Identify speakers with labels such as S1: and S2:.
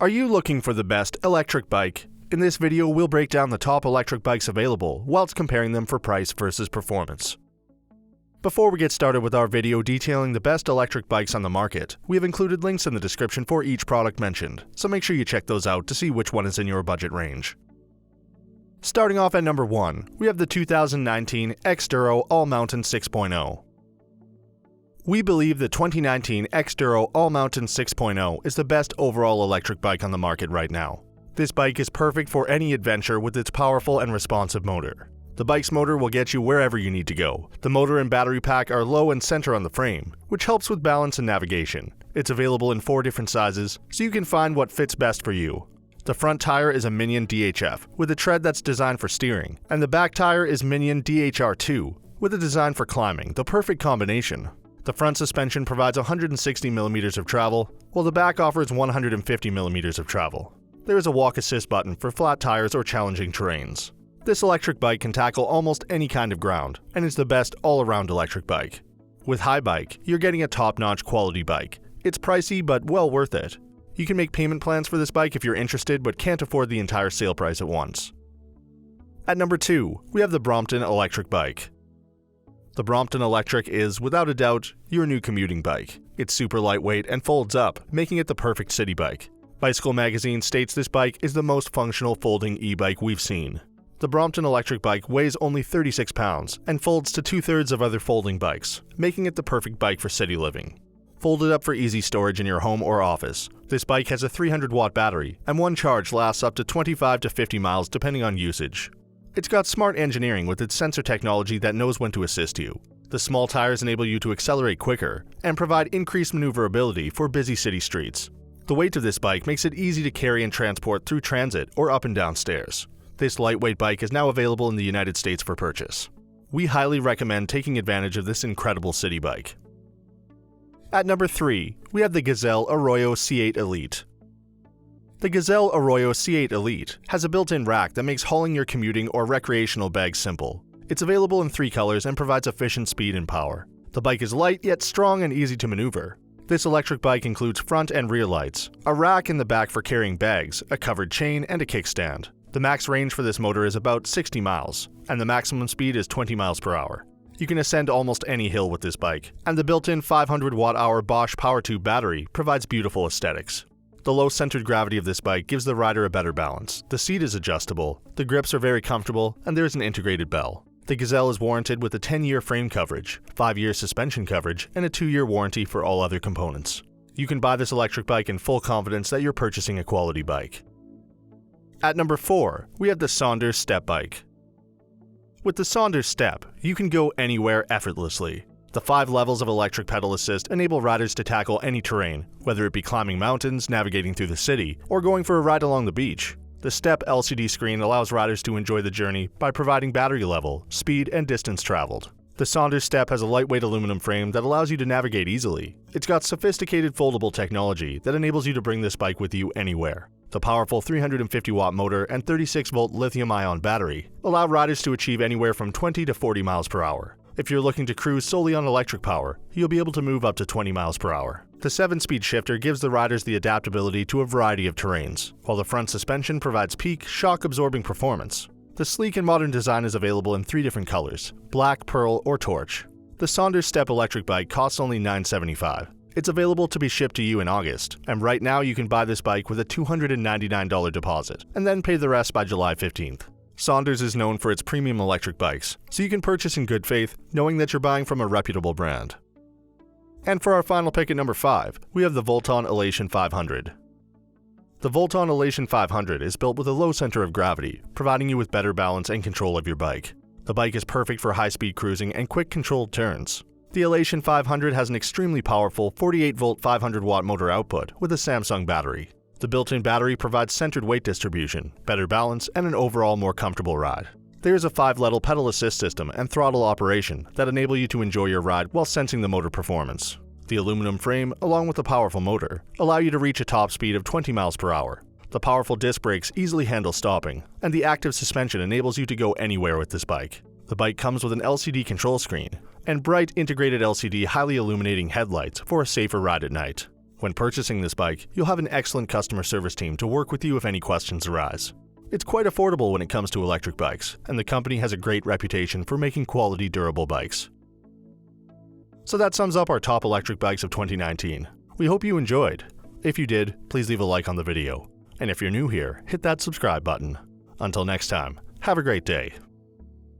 S1: Are you looking for the best electric bike? In this video, we'll break down the top electric bikes available whilst comparing them for price versus performance. Before we get started with our video detailing the best electric bikes on the market, we have included links in the description for each product mentioned, so make sure you check those out to see which one is in your budget range. Starting off at number 1, we have the 2019 XDURO All-Mountain 6.0. We believe the 2019 XDURO All-Mountain 6.0 is the best overall electric bike on the market right now. This bike is perfect for any adventure with its powerful and responsive motor. The bike's motor will get you wherever you need to go. The motor and battery pack are low and center on the frame, which helps with balance and navigation. It's available in 4 different sizes, so you can find what fits best for you. The front tire is a Minion DHF with a tread that's designed for steering, and the back tire is Minion DHR2 with a design for climbing, the perfect combination. The front suspension provides 160 mm of travel, while the back offers 150 mm of travel. There is a walk assist button for flat tires or challenging terrains. This electric bike can tackle almost any kind of ground, and is the best all-around electric bike. With HiBike, you're getting a top-notch quality bike. It's pricey, but well worth it. You can make payment plans for this bike if you're interested but can't afford the entire sale price at once. At number 2, we have the Brompton electric bike. The Brompton Electric is, without a doubt, your new commuting bike. It's super lightweight and folds up, making it the perfect city bike. Bicycle Magazine states this bike is the most functional folding e-bike we've seen. The Brompton electric bike weighs only 36 pounds and folds to 2/3 of other folding bikes, making it the perfect bike for city living. Folded up for easy storage in your home or office, this bike has a 300-watt battery, and one charge lasts up to 25 to 50 miles depending on usage. It's got smart engineering with its sensor technology that knows when to assist you. The small tires enable you to accelerate quicker and provide increased maneuverability for busy city streets. The weight of this bike makes it easy to carry and transport through transit or up and down stairs. This lightweight bike is now available in the United States for purchase. We highly recommend taking advantage of this incredible city bike. At number 3, we have the Gazelle Arroyo C8 Elite. The Gazelle Arroyo C8 Elite has a built-in rack that makes hauling your commuting or recreational bags simple. It's available in 3 colors and provides efficient speed and power. The bike is light yet strong and easy to maneuver. This electric bike includes front and rear lights, a rack in the back for carrying bags, a covered chain, and a kickstand. The max range for this motor is about 60 miles, and the maximum speed is 20 miles per hour. You can ascend almost any hill with this bike, and the built-in 500 watt-hour Bosch PowerTube battery provides beautiful aesthetics. The low centered gravity of this bike gives the rider a better balance. The seat is adjustable, the grips are very comfortable, and there is an integrated bell. The Gazelle is warranted with a 10-year frame coverage, 5-year suspension coverage, and a 2-year warranty for all other components. You can buy this electric bike in full confidence that you're purchasing a quality bike. At number 4, we have the Sondors Step Bike. With the Sondors Step, you can go anywhere effortlessly. The 5 levels of electric pedal assist enable riders to tackle any terrain, whether it be climbing mountains, navigating through the city, or going for a ride along the beach. The Step LCD screen allows riders to enjoy the journey by providing battery level, speed, and distance traveled. The Sondors Step has a lightweight aluminum frame that allows you to navigate easily. It's got sophisticated foldable technology that enables you to bring this bike with you anywhere. The powerful 350-watt motor and 36-volt lithium-ion battery allow riders to achieve anywhere from 20 to 40 miles per hour. If you're looking to cruise solely on electric power, you'll be able to move up to 20 miles per hour. The 7-speed shifter gives the riders the adaptability to a variety of terrains, while the front suspension provides peak, shock-absorbing performance. The sleek and modern design is available in 3 different colors: black, pearl, or torch. The Sondors Step electric bike costs only $975. It's available to be shipped to you in August, and right now you can buy this bike with a $299 deposit, and then pay the rest by July 15th. Sondors is known for its premium electric bikes, so you can purchase in good faith, knowing that you're buying from a reputable brand. And for our final pick at number 5, we have the Volton Alation 500. The Volton Alation 500 is built with a low center of gravity, providing you with better balance and control of your bike. The bike is perfect for high-speed cruising and quick controlled turns. The Alation 500 has an extremely powerful 48-volt 500-watt motor output with a Samsung battery. The built-in battery provides centered weight distribution, better balance, and an overall more comfortable ride. There is a 5-level pedal assist system and throttle operation that enable you to enjoy your ride while sensing the motor performance. The aluminum frame, along with the powerful motor, allow you to reach a top speed of 20 miles per hour. The powerful disc brakes easily handle stopping, and the active suspension enables you to go anywhere with this bike. The bike comes with an LCD control screen and bright integrated LCD highly illuminating headlights for a safer ride at night. When purchasing this bike, you'll have an excellent customer service team to work with you if any questions arise. It's quite affordable when it comes to electric bikes, and the company has a great reputation for making quality, durable bikes. So that sums up our top electric bikes of 2019. We hope you enjoyed. If you did, please leave a like on the video. And if you're new here, hit that subscribe button. Until next time, have a great day.